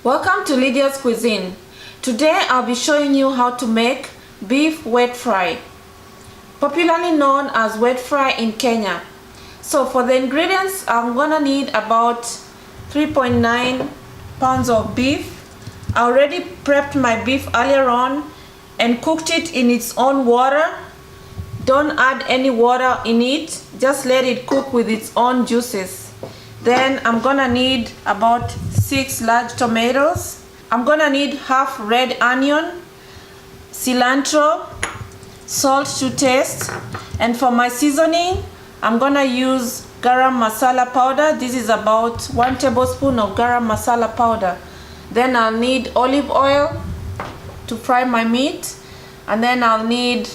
Welcome to Lydia's Cuisine. Today I'll be showing you how to make beef wet fry, popularly known as wet fry in Kenya. So for the ingredients, I'm gonna need about 3.9 pounds of beef. I already prepped my beef earlier on and cooked it in its own water. Don't add any water in it, just let it cook with its own juices. Then I'm gonna need about 6 large tomatoes. I'm gonna need half red onion, cilantro, salt to taste, and for my seasoning I'm gonna use garam masala powder. This is about 1 tablespoon of garam masala powder. Then I'll need olive oil to fry my meat, and then I'll need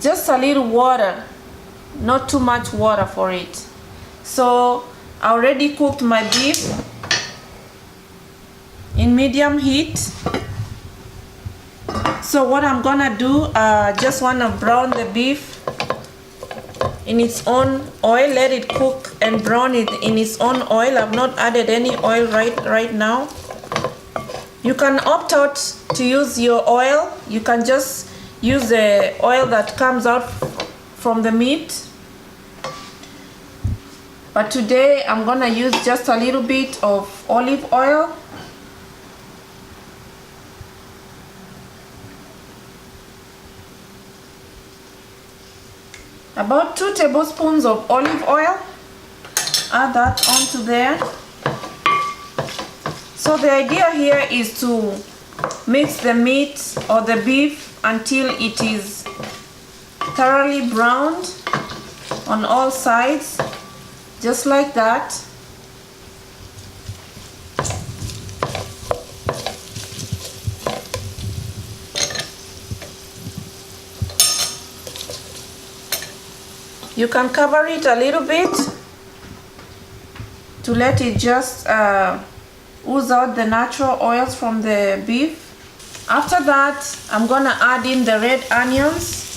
just a little water, not too much water for it. So I already cooked my beef in medium heat. So what I'm gonna do, just wanna brown the beef in its own oil, let it cook and brown it in its own oil. I've not added any oil right now. You can opt out to use your oil. You can just use the oil that comes out from the meat. But today I'm gonna use just a little bit of olive oil. About 2 tablespoons of olive oil. Add that onto there. So the idea here is to mix the meat or the beef until it is thoroughly browned on all sides, just like that. You can cover it a little bit to let it just ooze out the natural oils from the beef. After that, I'm gonna add in the red onions.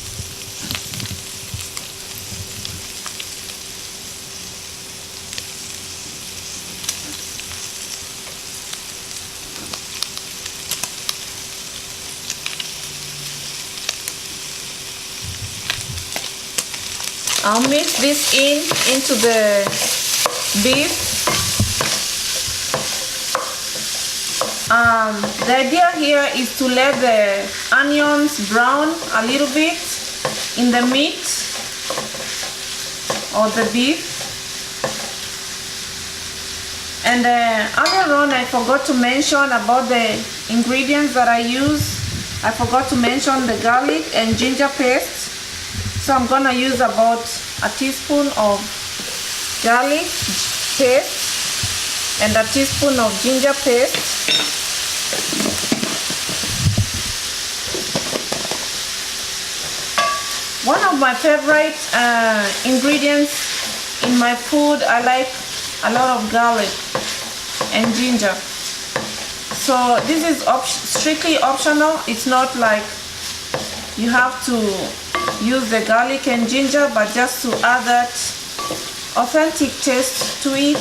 I'll mix this into the beef. The idea here is to let the onions brown a little bit in the meat or the beef. And earlier on I forgot to mention about the ingredients that I use. I forgot to mention the garlic and ginger paste. So I'm gonna use about a teaspoon of garlic paste and a teaspoon of ginger paste. One of my favorite ingredients in my food, I like a lot of garlic and ginger. So this is strictly optional. It's not like you have to use the garlic and ginger, but just to add that authentic taste to it,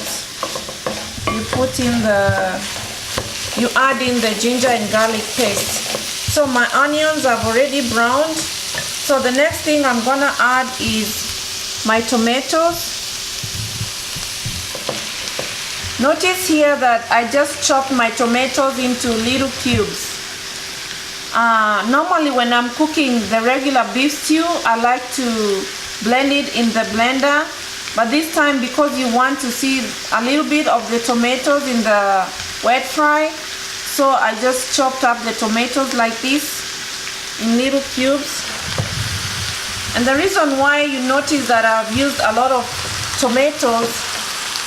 you add in the ginger and garlic paste. So my onions have already browned. So the next thing I'm gonna add is my tomatoes. Notice here that I just chopped my tomatoes into little cubes. Normally when I'm cooking the regular beef stew, I like to blend it in the blender, but this time because you want to see a little bit of the tomatoes in the wet fry, so I just chopped up the tomatoes like this in little cubes. And the reason why you notice that I've used a lot of tomatoes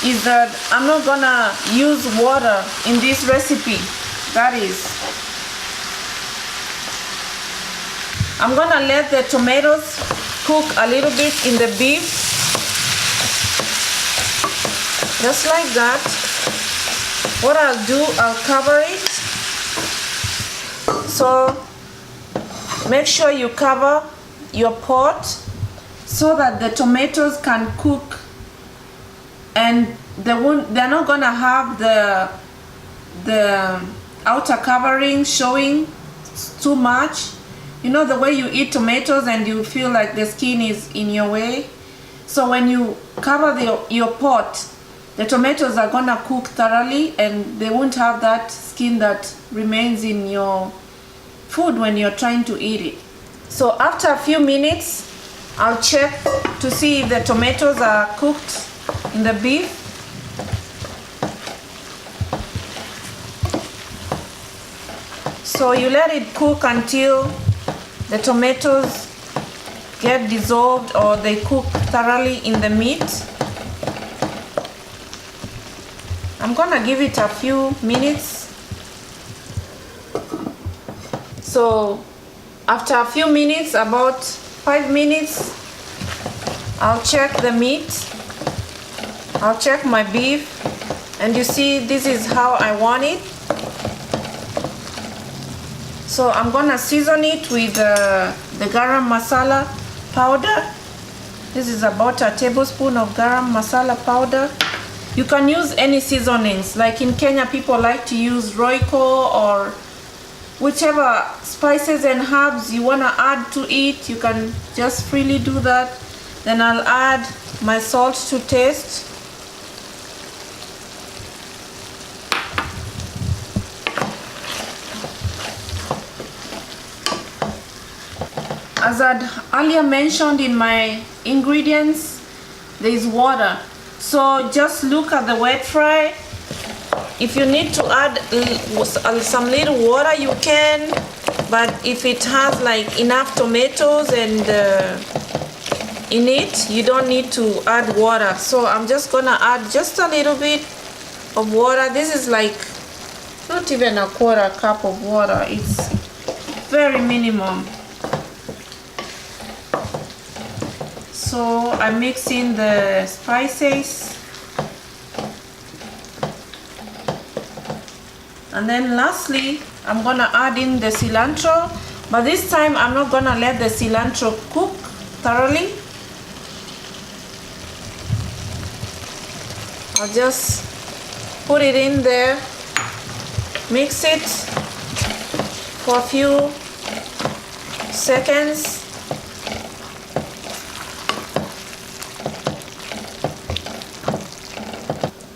is that I'm not gonna use water in this recipe. That is, I'm gonna let the tomatoes cook a little bit in the beef, just like that. What I'll do, I'll cover it. So make sure you cover your pot so that the tomatoes can cook and they're not gonna have the outer covering showing too much. You know the way you eat tomatoes and you feel like the skin is in your way? So when you cover your pot, the tomatoes are gonna cook thoroughly and they won't have that skin that remains in your food when you're trying to eat it. So after a few minutes, I'll check to see if the tomatoes are cooked in the beef. So you let it cook until the tomatoes get dissolved or they cook thoroughly in the meat. I'm gonna give it a few minutes. So after a few minutes, about 5 minutes, I'll check the meat. I'll check my beef, and you see this is how I want it. So I'm gonna season it with the garam masala powder. This is about a tablespoon of garam masala powder. You can use any seasonings. Like in Kenya, people like to use Royco or whichever spices and herbs you wanna add to it. You can just freely do that. Then I'll add my salt to taste. As I'd earlier mentioned in my ingredients, there is water. So just look at the wet fry. If you need to add some little water, you can. But if it has like enough tomatoes and in it, you don't need to add water. So I'm just gonna add just a little bit of water. This is like not even a quarter cup of water. It's very minimum. So I mix in the spices, and then lastly I'm gonna add in the cilantro, but this time I'm not gonna let the cilantro cook thoroughly. I'll just put it in there, mix it for a few seconds.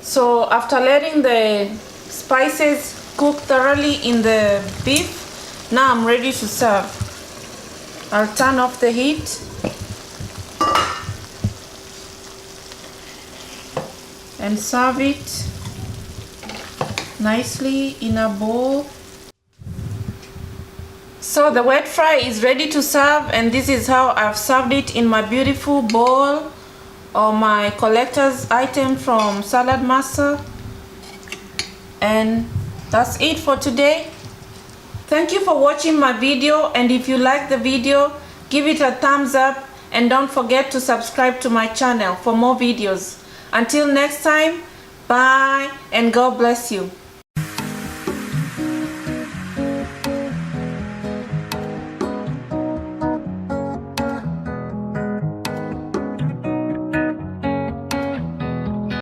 So after letting the spices cook thoroughly in the beef, now I'm ready to serve. I'll turn off the heat. And serve it nicely in a bowl. So the wet fry is ready to serve, and this is how I've served it in my beautiful bowl, or my collector's item from Salad Master. And that's it for today. Thank you for watching my video, and if you like the video, give it a thumbs up and don't forget to subscribe to my channel for more videos. Until next time, bye and God bless you.